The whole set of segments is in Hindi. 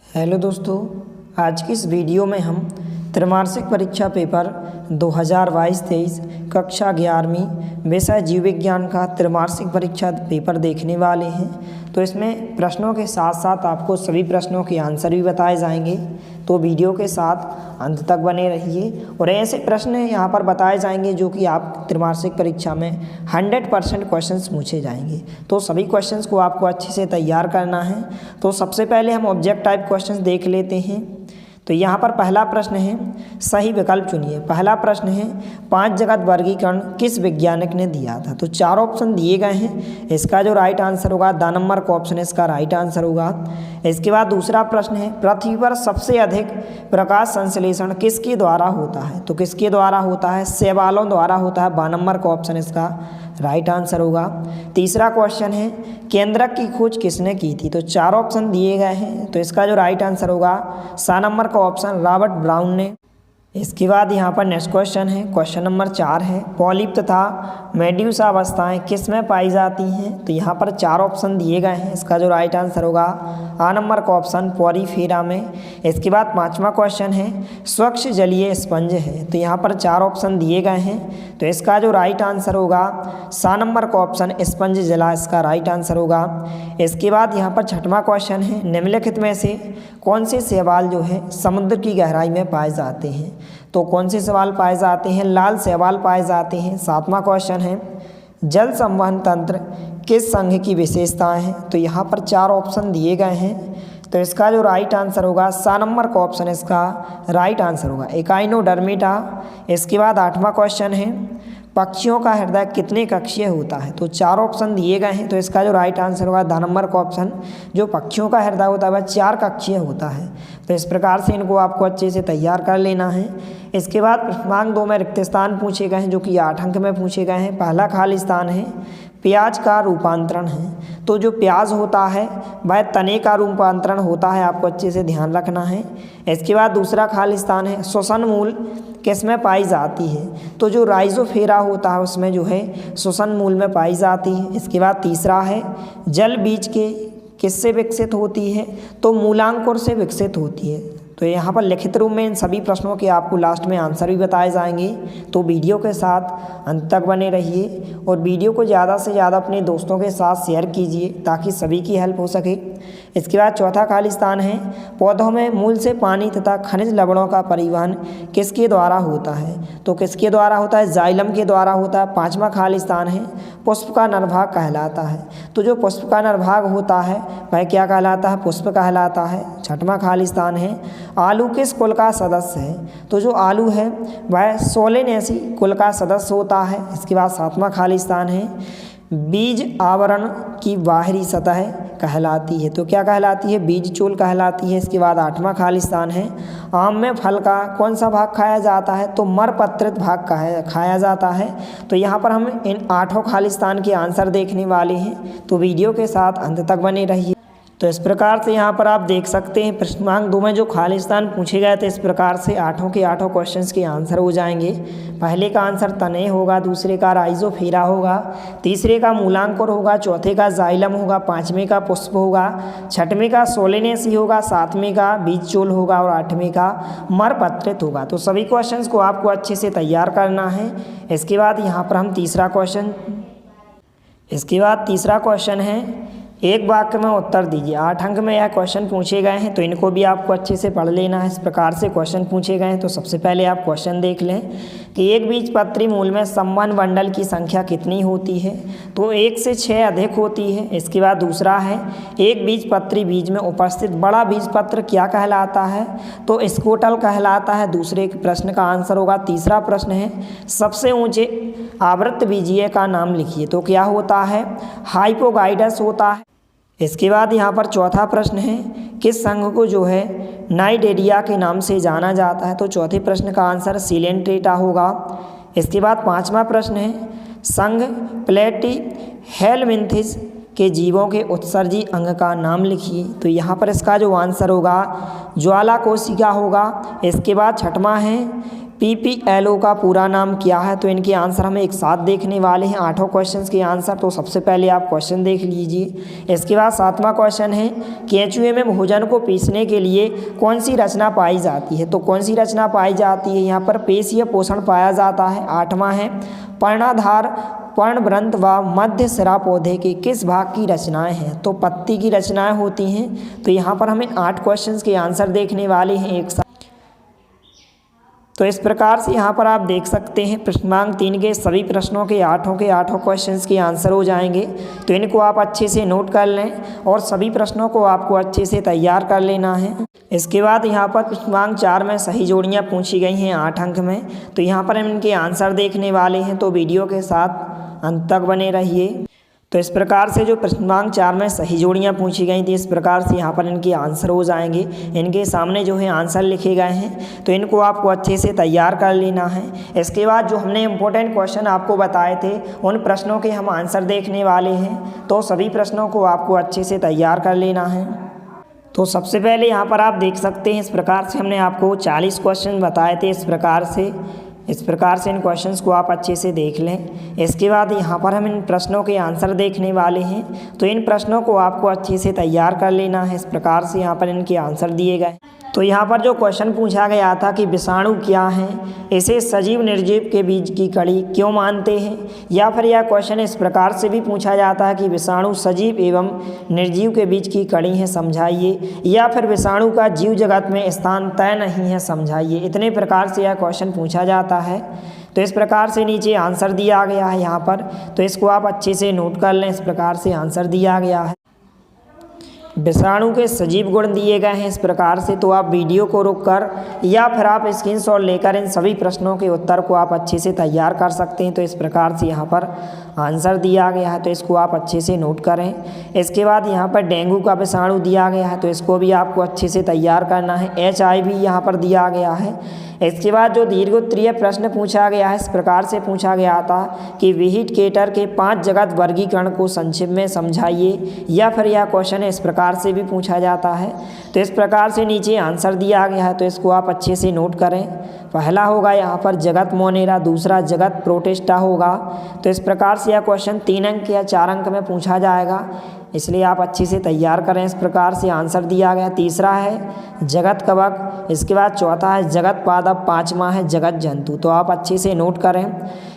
हेलो दोस्तों, आज की इस वीडियो में हम त्रैमासिक परीक्षा पेपर 2022-23 कक्षा 11वीं विषय जीव विज्ञान का त्रैमासिक परीक्षा पेपर देखने वाले हैं। तो इसमें प्रश्नों के साथ साथ आपको सभी प्रश्नों के आंसर भी बताए जाएंगे, तो वीडियो के साथ अंत तक बने रहिए। और ऐसे प्रश्न यहाँ पर बताए जाएंगे जो कि आप त्रैमासिक परीक्षा में 100% क्वेश्चंस पूछे जाएंगे। तो सभी क्वेश्चंस को आपको अच्छे से तैयार करना है। तो सबसे पहले हम ऑब्जेक्ट टाइप क्वेश्चंस देख लेते हैं। तो यहाँ पर पहला प्रश्न है, सही विकल्प चुनिए। पहला प्रश्न है, 5 जगत वर्गीकरण किस वैज्ञानिक ने दिया था। तो 4 ऑप्शन दिए गए हैं, इसका जो राइट आंसर होगा द नंबर का ऑप्शन इसका राइट आंसर होगा। इसके बाद दूसरा प्रश्न है, पृथ्वी पर सबसे अधिक प्रकाश संश्लेषण किसके द्वारा होता है। तो किसके द्वारा होता है, शैवालों द्वारा होता है। 12 नंबर का ऑप्शन इसका राइट आंसर होगा। तीसरा क्वेश्चन है, केंद्रक की खोज किसने की थी। तो 4 ऑप्शन दिए गए हैं, तो इसका जो राइट आंसर होगा 7 नंबर का ऑप्शन रॉबर्ट ब्राउन ने। इसके बाद यहाँ पर नेक्स्ट क्वेश्चन है, क्वेश्चन नंबर 4 है, पॉलिप तथा मेड्यूसा अवस्थाएं किस में पाई जाती हैं। तो यहाँ पर 4 ऑप्शन दिए गए हैं, इसका जो राइट आंसर होगा आ नंबर का ऑप्शन पोरीफेरा में। इसके बाद 5वां क्वेश्चन है, स्वच्छ जलीय स्पंज है। तो यहाँ पर 4 ऑप्शन दिए गए हैं, तो इसका जो राइट आंसर होगा 7 नंबर का ऑप्शन स्पंज जला इसका राइट आंसर होगा। इसके बाद यहाँ पर 6वां क्वेश्चन है, निम्नलिखित में से कौन से शैवाल जो है समुद्र की गहराई में पाए जाते हैं। तो कौन से शैवाल पाए जाते हैं, लाल शैवाल पाए जाते हैं। 7वां क्वेश्चन है, जल संवहन तंत्र किस संघ की विशेषताएं हैं। तो यहाँ पर 4 ऑप्शन दिए गए हैं, तो इसका जो राइट आंसर होगा 7 नंबर का ऑप्शन इसका राइट आंसर होगा एकाइनोडर्मिटा। इसके बाद 8वां क्वेश्चन है, पक्षियों का हृदय कितने कक्षीय होता है। तो 4 ऑप्शन दिए गए हैं, तो इसका जो राइट आंसर होगा द नंबर का ऑप्शन, जो पक्षियों का हृदय होता है वह 4 कक्षीय होता है। तो इस प्रकार से इनको आपको अच्छे से तैयार कर लेना है। इसके बाद प्रश्नांक 2 में रिक्त स्थान पूछे गए हैं, जो कि 8 अंक में पूछे गए हैं। पहला खाली स्थान है, प्याज का रूपांतरण है। तो जो प्याज होता है वह तने का रूपांतरण होता है, आपको अच्छे से ध्यान रखना है। इसके बाद दूसरा खाली स्थान है, श्वसन मूल किस में पाई जाती है। तो जो राइजोफेरा होता है उसमें जो है श्वसन मूल में पाई जाती है। इसके बाद तीसरा है, जल बीज के किससे विकसित होती है। तो मूलांकुर से विकसित होती है। तो यहाँ पर लिखित रूप में इन सभी प्रश्नों के आपको लास्ट में आंसर भी बताए जाएंगे। तो वीडियो के साथ अंत तक बने रहिए और वीडियो को ज़्यादा से ज़्यादा अपने दोस्तों के साथ शेयर कीजिए ताकि सभी की हेल्प हो सके। इसके बाद चौथा खाली स्थान है, पौधों में मूल से पानी तथा खनिज लवणों का परिवहन किसके द्वारा होता है। तो किसके द्वारा होता है, जाइलम के द्वारा होता है। 5वां खाली स्थान है, पुष्प का नरभाग कहलाता है। तो जो पुष्प का नरभाग होता है वह क्या कहलाता है, पुष्प कहलाता है। 6वां खाली स्थान है, आलू किस कुल का सदस्य है। तो जो आलू है वह सोलेनेसी कुल का सदस्य होता है। इसके बाद 7वां खाली स्थान है, बीज आवरण की बाहरी सतह कहलाती है। तो क्या कहलाती है, बीज चोल कहलाती है। इसके बाद 8वां खाली स्थान है, आम में फल का कौन सा भाग खाया जाता है। तो मरपत्रित भाग खाया जाता है। तो यहाँ पर हम इन 8 खाली स्थान के आंसर देखने वाले हैं, तो वीडियो के साथ अंत तक बने रहिए। तो इस प्रकार से यहाँ पर आप देख सकते हैं प्रश्नांक 2 में जो खाली स्थान पूछे गए थे, इस प्रकार से 8 के 8 क्वेश्चंस के आंसर हो जाएंगे। पहले का आंसर तने होगा, दूसरे का राइजोफेरा होगा, तीसरे का मूलांकुर होगा, चौथे का जाइलम होगा, 5वें का पुष्प होगा, 6वें का सोलेनेसी होगा, 7वें का बीज चोल होगा और 8वें का मरपत्रित होगा। तो सभी क्वेश्चंस को आपको अच्छे से तैयार करना है। इसके बाद यहाँ पर हम तीसरा क्वेश्चन है, एक वाक्य में उत्तर दीजिए। 8 अंक में यह क्वेश्चन पूछे गए हैं, तो इनको भी आपको अच्छे से पढ़ लेना है। इस प्रकार से क्वेश्चन पूछे गए हैं, तो सबसे पहले आप क्वेश्चन देख लें कि एक बीजपत्री मूल में संवहन मंडल की संख्या कितनी होती है। तो 1 से 6 अधिक होती है। इसके बाद दूसरा है, एक बीजपत्री बीज में उपस्थित बड़ा बीजपत्र क्या कहलाता है। तो स्कोटल कहलाता है। दूसरे प्रश्न का आंसर होगा। तीसरा प्रश्न है, सबसे ऊंचे आवृत्त बीजीय का नाम लिखिए। तो क्या होता है, हाइपोगाइडस होता है। इसके बाद यहाँ पर चौथा प्रश्न है, किस संघ को जो है नाइडेरिया के नाम से जाना जाता है। तो चौथे प्रश्न का आंसर सिलेंट्रेटा होगा। इसके बाद 5वां प्रश्न है, संघ प्लेटीहेलमिन्थिस के जीवों के उत्सर्जी अंग का नाम लिखिए। तो यहाँ पर इसका जो आंसर होगा ज्वाला कोशिका होगा। इसके बाद 6वां है, PPLO का पूरा नाम क्या है? तो इनके आंसर हमें एक साथ देखने वाले हैं, 8 क्वेश्चंस के आंसर। तो सबसे पहले आप क्वेश्चन देख लीजिए। इसके बाद 7वां क्वेश्चन है, केंचुए में भोजन को पीसने के लिए कौन सी रचना पाई जाती है? तो कौन सी रचना पाई जाती है? यहाँ पर पेशीय पोषण पाया जाता है। 8वां है, पर्णाधार पर्णवृंत व मध्य सिरा पौधे के किस भाग की रचनाएं हैं? तो पत्ती की रचनाएं होती हैं। तो यहाँ पर हमें 8 क्वेश्चंस के आंसर देखने वाले हैं एक साथ। तो इस प्रकार से यहाँ पर आप देख सकते हैं प्रश्नांक 3 के सभी प्रश्नों के 8 क्वेश्चंस के आंसर हो जाएंगे। तो इनको आप अच्छे से नोट कर लें और सभी प्रश्नों को आपको अच्छे से तैयार कर लेना है। इसके बाद यहाँ पर प्रश्नांक 4 में सही जोड़ियाँ पूछी गई हैं 8 अंक में। तो यहाँ पर हम इनके आंसर देखने वाले हैं, तो वीडियो के साथ अंत तक बने रहिए। तो इस प्रकार से जो प्रश्नांक 4 में सही जोड़ियाँ पूछी गई थी, इस प्रकार से यहाँ पर इनके आंसर हो जाएंगे। इनके सामने जो है आंसर लिखे गए हैं, तो इनको आपको अच्छे से तैयार कर लेना है। इसके बाद जो हमने इम्पोर्टेंट क्वेश्चन आपको बताए थे, उन प्रश्नों के हम आंसर देखने वाले हैं। तो सभी प्रश्नों को आपको अच्छे से तैयार कर लेना है। तो सबसे पहले यहाँ पर आप देख सकते हैं, इस प्रकार से हमने आपको 40 क्वेश्चन बताए थे। इस प्रकार से इन क्वेश्चंस को आप अच्छे से देख लें। इसके बाद यहाँ पर हम इन प्रश्नों के आंसर देखने वाले हैं। तो इन प्रश्नों को आपको अच्छे से तैयार कर लेना है। इस प्रकार से यहाँ पर इनके आंसर दिए गए। तो यहाँ पर जो क्वेश्चन पूछा गया था कि विषाणु क्या है, इसे सजीव निर्जीव के बीच की कड़ी क्यों मानते हैं? या फिर यह क्वेश्चन इस प्रकार से भी पूछा जाता है कि विषाणु सजीव एवं निर्जीव के बीच की कड़ी है, समझाइए। या फिर विषाणु का जीव जगत में स्थान तय नहीं है, समझाइए। इतने प्रकार से यह क्वेश्चन पूछा जाता है। तो इस प्रकार से नीचे आंसर दिया गया है यहाँ पर, तो इसको आप अच्छे से नोट कर लें। इस प्रकार से आंसर दिया गया है। विषाणु के सजीव गुण दिए गए हैं इस प्रकार से। तो आप वीडियो को रोककर या फिर आप स्क्रीनशॉट लेकर इन सभी प्रश्नों के उत्तर को आप अच्छे से तैयार कर सकते हैं। तो इस प्रकार से यहाँ पर आंसर दिया गया है, तो इसको आप अच्छे से नोट करें। इसके बाद यहाँ पर डेंगू का विषाणु दिया गया है, तो इसको भी आपको अच्छे से तैयार करना है। HIV यहाँ पर दिया गया है। इसके बाद जो दीर्घोत्तरीय प्रश्न पूछा गया है, इस प्रकार से पूछा गया था कि विहिट केटर के 5 जगत वर्गीकरण को संक्षिप्त में समझाइए। या फिर यह क्वेश्चन इस प्रकार से भी पूछा जाता है। तो इस प्रकार से नीचे आंसर दिया गया है, तो इसको आप अच्छे से नोट करें। पहला होगा यहाँ पर जगत मोनेरा, दूसरा जगत प्रोटिस्टा होगा। तो इस प्रकार से यह क्वेश्चन 3 अंक या 4 अंक में पूछा जाएगा, इसलिए आप अच्छे से तैयार करें। इस प्रकार से आंसर दिया गया। तीसरा है जगत कवक, इसके बाद चौथा है जगत पादप, 5वां है जगत जंतु। तो आप अच्छे से नोट करें।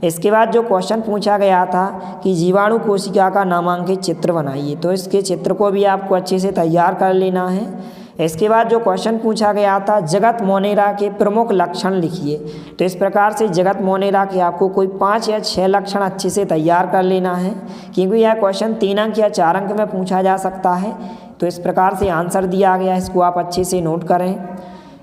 इसके बाद जो क्वेश्चन पूछा गया था कि जीवाणु कोशिका का नामांकित चित्र बनाइए, तो इसके चित्र को भी आपको अच्छे से तैयार कर लेना है। इसके बाद जो क्वेश्चन पूछा गया था जगत मोनेरा के प्रमुख लक्षण लिखिए, तो इस प्रकार से जगत मोनेरा के आपको कोई 5 या 6 लक्षण अच्छे से तैयार कर लेना है, क्योंकि यह क्वेश्चन 3 अंक या 4 अंक में पूछा जा सकता है। तो इस प्रकार से आंसर दिया गया, इसको आप अच्छे से नोट करें।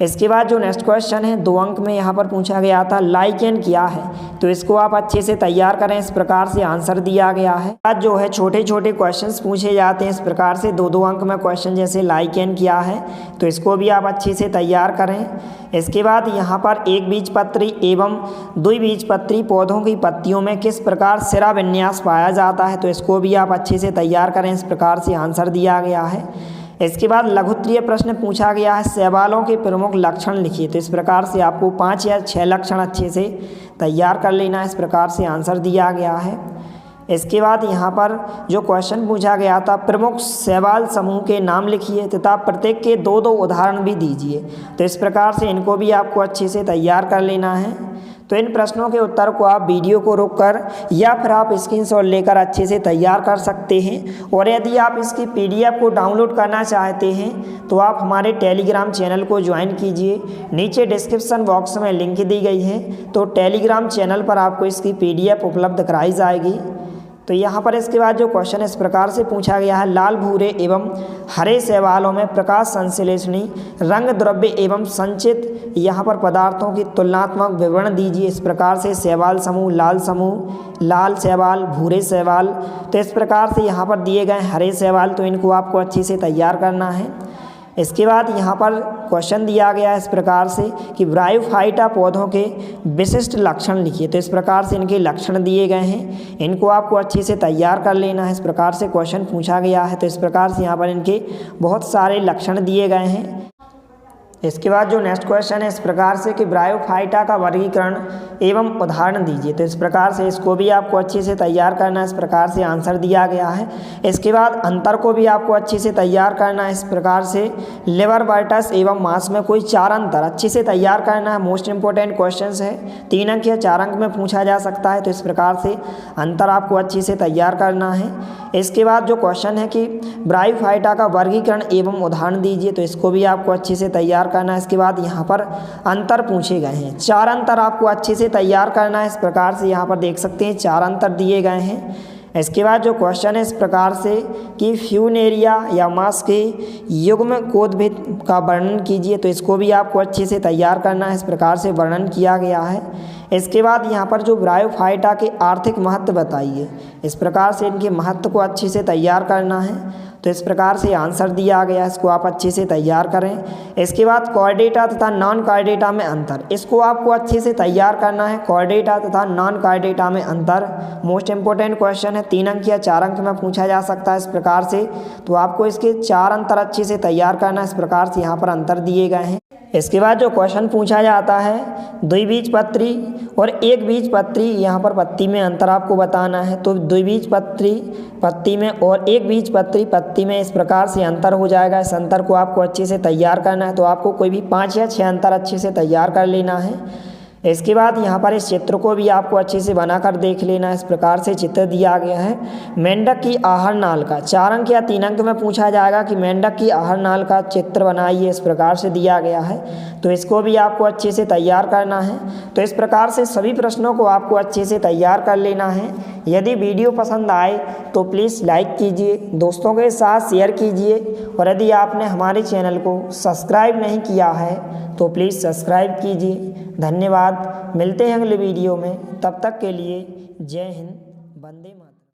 इसके बाद जो नेक्स्ट क्वेश्चन है 2 अंक में यहाँ पर पूछा गया था लाइकेन क्या है, तो इसको आप अच्छे से तैयार करें। इस प्रकार से आंसर दिया गया है। आज जो है छोटे छोटे क्वेश्चंस पूछे जाते हैं इस प्रकार से 2-2 अंक में क्वेश्चन, जैसे लाइकेन क्या है, तो इसको भी आप अच्छे से तैयार करें। इसके बाद यहाँ पर एक बीजपत्री एवं द्विबीजपत्री पौधों की पत्तियों में किस प्रकार सिरा विन्यास पाया जाता है, तो इसको भी आप अच्छे से तैयार करें। इस प्रकार से आंसर दिया गया है। इसके बाद लघुत्तरीय प्रश्न पूछा गया है शैवालों के प्रमुख लक्षण लिखिए, तो इस प्रकार से आपको 5 या 6 लक्षण अच्छे से तैयार कर लेना है। इस प्रकार से आंसर दिया गया है। इसके बाद यहाँ पर जो क्वेश्चन पूछा गया था प्रमुख शैवाल समूह के नाम लिखिए तथा प्रत्येक के 2-2 उदाहरण भी दीजिए, तो इस प्रकार से इनको भी आपको अच्छे से तैयार कर लेना है। तो इन प्रश्नों के उत्तर को आप वीडियो को रोककर या फिर आप स्क्रीनशॉट लेकर अच्छे से तैयार कर सकते हैं। और यदि आप इसकी PDF को डाउनलोड करना चाहते हैं तो आप हमारे टेलीग्राम चैनल को ज्वाइन कीजिए। नीचे डिस्क्रिप्शन बॉक्स में लिंक दी गई है, तो टेलीग्राम चैनल पर आपको इसकी PDF उपलब्ध कराई जाएगी। तो यहाँ पर इसके बाद जो क्वेश्चन इस प्रकार से पूछा गया है लाल, भूरे एवं हरे शैवालों में प्रकाश संश्लेषणी रंग द्रव्य एवं संचित यहाँ पर पदार्थों की तुलनात्मक विवरण दीजिए। इस प्रकार से शैवाल समूह, लाल शैवाल, भूरे शैवाल, तो इस प्रकार से यहाँ पर दिए गए हरे शैवाल, तो इनको आपको अच्छे से तैयार करना है। इसके बाद यहाँ पर क्वेश्चन दिया गया है इस प्रकार से कि ब्रायोफाइटा पौधों के विशिष्ट लक्षण लिखिए, तो इस प्रकार से इनके लक्षण दिए गए हैं, इनको आपको अच्छे से तैयार कर लेना है। इस प्रकार से क्वेश्चन पूछा गया है, तो इस प्रकार से यहाँ पर इनके बहुत सारे लक्षण दिए गए हैं। इसके बाद जो नेक्स्ट क्वेश्चन है इस प्रकार से कि ब्रायोफाइटा का वर्गीकरण एवं उदाहरण दीजिए। तो इस प्रकार से इसको भी आपको अच्छे से तैयार करना है, इस प्रकार से आंसर दिया गया है। इसके बाद अंतर को भी आपको अच्छे से तैयार करना है, इस प्रकार से लिवरवर्टस एवं मांस में कोई 4 अंतर अच्छे से तैयार करना है। मोस्ट इंपॉर्टेंट क्वेश्चन है, 3 अंक या 4 अंक में पूछा जा सकता है। तो इस प्रकार से अंतर आपको अच्छे से तैयार करना है। इसके बाद जो क्वेश्चन है कि ब्रायोफाइटा का वर्गीकरण एवं उदाहरण दीजिए। तो इसको भी आपको अच्छे से तैयार करना है। इसके बाद यहाँ पर अंतर पूछे गए हैं, 4 अंतर आपको अच्छे से तैयार करना है। इस प्रकार से यहाँ पर देख सकते हैं 4 अंतर दिए गए हैं। इसके बाद जो क्वेश्चन है इस प्रकार से कि फ्यूनेरिया या मांस के युग्म कोदभिद का वर्णन कीजिए। तो इसको भी आपको अच्छे से तैयार करना है, इस प्रकार से वर्णन किया गया है। इसके बाद यहाँ पर जो ब्रायोफाइटा के आर्थिक महत्व बताइए, इस प्रकार से इनके महत्व को अच्छे से तैयार करना है। तो इस प्रकार से आंसर दिया गया, इसको आप अच्छे से तैयार करें। इसके बाद कॉर्डेटा तथा नॉन कॉर्डेटा में अंतर, इसको आपको अच्छे से तैयार करना है। कॉर्डेटा तथा नॉन कॉर्डेटा में अंतर मोस्ट इंपॉर्टेंट क्वेश्चन है, 3 अंक या 4 अंक में पूछा जा सकता है इस प्रकार से। तो आपको इसके 4 अंतर अच्छे से तैयार करना है, इस प्रकार से यहाँ पर अंतर दिए गए हैं। इसके बाद जो क्वेश्चन पूछा जाता है द्विबीजपत्री और एक बीजपत्री, यहाँ पर पत्ती में अंतर आपको बताना है। तो द्विबीजपत्री पत्ती में और एक बीजपत्री पत्ती में इस प्रकार से अंतर हो जाएगा। इस अंतर को आपको अच्छे से तैयार करना है। तो आपको कोई भी 5 या 6 अंतर अच्छे से तैयार कर लेना है। इसके बाद यहाँ पर इस चित्र को भी आपको अच्छे से बनाकर देख लेना है। इस प्रकार से चित्र दिया गया है मेंढक की आहार नाल का, 4 अंक या 3 अंक में पूछा जाएगा कि मेंढक की आहार नाल का चित्र बनाइए, इस प्रकार से दिया गया है। तो इसको भी आपको अच्छे से तैयार करना है। तो इस प्रकार से सभी प्रश्नों को आपको अच्छे से तैयार कर लेना है। यदि वीडियो पसंद आए तो प्लीज़ लाइक कीजिए, दोस्तों के साथ शेयर कीजिए, और यदि आपने हमारे चैनल को सब्सक्राइब नहीं किया है तो प्लीज़ सब्सक्राइब कीजिए। धन्यवाद, मिलते हैं अगले वीडियो में, तब तक के लिए जय हिंद, वंदे मातरम।